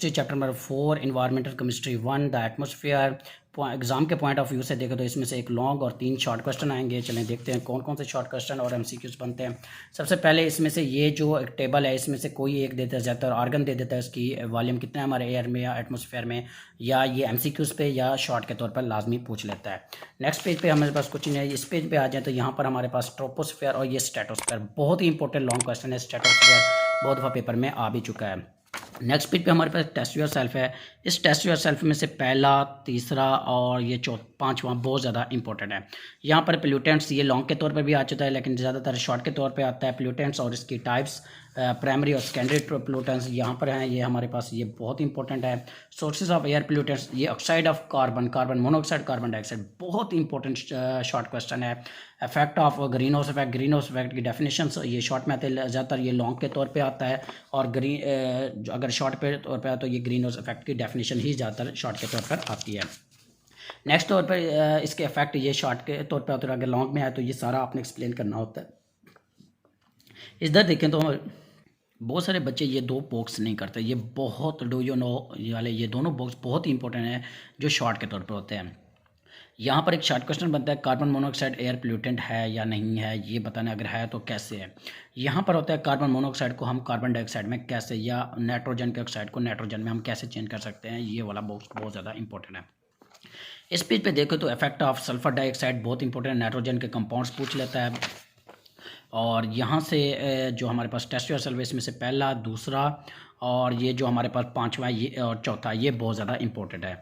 Chapter number 4 environmental chemistry 1 the atmosphere. Exam के point of view से देखें तो इसमें से एक लॉन्ग और 3 शॉर्ट क्वेश्चन आएंगे। चलें देखते हैं कौन कौन से शॉर्ट क्वेश्चन और एमसीक्यूज बनते हैं। सबसे पहले इसमें से ये जो एक टेबल है इसमें से कोई एक देता है, ज़्यादातर आर्गन दे देता है इसकी वॉल्यूम कितना है हमारे एयर में या एटमॉस्फेयर में, या ये एमसीक्यूज पे या शॉर्ट के तौर पर लाजमी पूछ लेता है। नेक्स्ट पेज पे हमारे पास कुछ नहीं है। इस पेज पे आ जाए तो यहाँ पर हमारे पास ट्रोपोस्फेयर और ये स्ट्रेटोस्फेयर, बहुत ही इंपॉर्टेंट लॉन्ग क्वेश्चन है। स्ट्रेटोस्फेयर बहुत दफ़ा पेपर में आ भी चुका है। नेक्स्ट पेज पे हमारे पास टेस्ट योर सेल्फ है। इस टेस्ट योर सेल्फ में से पहला, तीसरा और ये पांचवा बहुत ज़्यादा इंपॉर्टेंट है। यहाँ पर पोल्यूटेंट्स ये लॉन्ग के तौर पर भी आ चुका है, लेकिन ज़्यादातर शॉर्ट के तौर पे आता है। पोल्यूटेंट्स और इसकी टाइप्स, प्राइमरी और सेकेंडरी पोल्यूटेंट्स यहाँ पर हैं, ये हमारे पास ये बहुत इंपॉर्टेंट है। सोर्सेज ऑफ एयर पोल्यूटेंट्स, ये oxide of carbon, carbon monoxide, carbon dioxide, बहुत इंपॉर्टेंट शॉर्ट क्वेश्चन है। Effect of green house effect, green house effect की डेफिनेशन ये शॉर्ट में आते हैं, ज़्यादातर ये लॉन्ग के तौर पे आता है। और अगर शॉर्ट पे तौर पे आता तो ये ग्रीन हाउस इफेक्ट की डेफिनेशन ही ज़्यादातर शॉर्ट के तौर पर आती है। नेक्स्ट तौर पर इसके इफेक्ट ये शॉर्ट के तौर पर होते हैं, अगर लॉन्ग में आए तो ये सारा आपने एक्सप्लेन करना होता है। इधर देखें तो बहुत सारे बच्चे ये दो बॉक्स नहीं करते, ये बहुत डू यू नो वाले ये दोनों बॉक्स बहुत ही इंपॉर्टेंट है जो शॉर्ट के तौर पर होते हैं। यहाँ पर एक शॉर्ट क्वेश्चन बनता है, कार्बन मोनोऑक्साइड एयर पोल्यूटेंट है या नहीं है, ये बताना, अगर है तो कैसे है। यहाँ पर होता है कार्बन मोनोऑक्साइड को हम कार्बन डाइऑक्साइड में कैसे, या नाइट्रोजन के ऑक्साइड को नाइट्रोजन में हम कैसे चेंज कर सकते हैं, ये वाला बॉक्स बहुत ज़्यादा इंपॉर्टेंट है। इस पेज पे देखो तो इफेक्ट ऑफ सल्फर डाइऑक्साइड बहुत इंपॉर्टेंट है, नाइट्रोजन के कंपाउंड्स पूछ लेता है। और यहाँ से जो हमारे पास टेस्ट योरसेल्फ इसमें से पहला, दूसरा और ये जो हमारे पास पाँचवा ये और चौथा, ये बहुत ज़्यादा इंपॉर्टेंट है।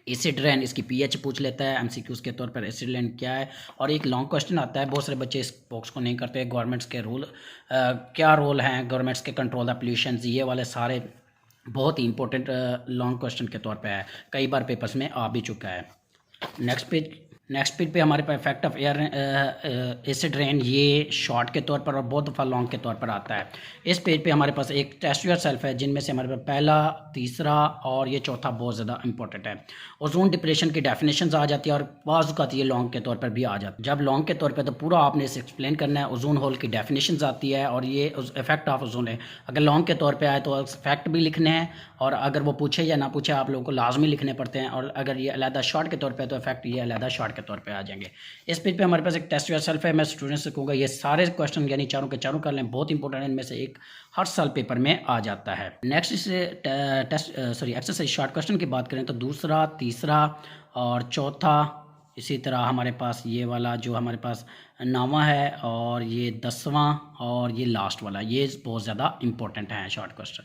एसिड रेन, इसकी पीएच पूछ लेता है एमसीक्यूज के तौर पर, एसिड रेन क्या है। और एक लॉन्ग क्वेश्चन आता है, बहुत सारे बच्चे इस बॉक्स को नहीं करते, गवर्नमेंट्स के रूल क्या रोल हैं गवर्नमेंट्स के कंट्रोल द पोल्यूशन, ये वाले सारे बहुत ही इंपॉर्टेंट लॉन्ग क्वेश्चन के तौर पर है, कई बार पेपर्स में आ भी चुका है। नेक्स्ट पेज पे हमारे पास effect of air acid rain, ये शॉर्ट के तौर पर और बहुत दफ़ा लॉन्ग के तौर पर आता है। इस पेज पे हमारे पास एक टेस्ट योर सेल्फ है, जिनमें से हमारे पास पहला, तीसरा और ये चौथा बहुत ज़्यादा इंपॉर्टेंट है। ओजोन डिप्रेशन की डेफिनेशंस आ जाती है और बाज़ औक़ात ये लॉन्ग के तौर पर भी आ जाती है। जब लॉन्ग के तौर पर तो पूरा आपने इसे एक्सप्लेन करना है। ओजोन होल की डेफिनेशंस आती है और ये इफेक्ट ऑफ ओजोन है, अगर लॉन्ग के तौर पर आए तो इफेक्ट भी लिखने हैं, और अगर वो पूछे या ना पूछे आप लोगों को लाजमी लिखने पड़ते हैं। और अगर ये अलहदा शॉर्ट के तौर पे तो इफेक्ट ये अलहदा शॉर्ट के तौर पे आ जाएंगे। इस पेज पे हमारे पास एक टेस्ट योरसेल्फ है, मैं स्टूडेंट्स से कहूँगा ये सारे क्वेश्चन यानी चारों के चारों कर लें, बहुत इंपॉर्टेंट है, इनमें से एक हर साल पेपर में आ जाता है। नेक्स्ट इसे एक्सरसाइज शॉर्ट क्वेश्चन की बात करें तो दूसरा, तीसरा और चौथा, इसी तरह हमारे पास ये वाला जो हमारे पास 9वां है और ये 10वां और ये लास्ट वाला, ये बहुत ज़्यादा इंपॉर्टेंट है शॉर्ट क्वेश्चन।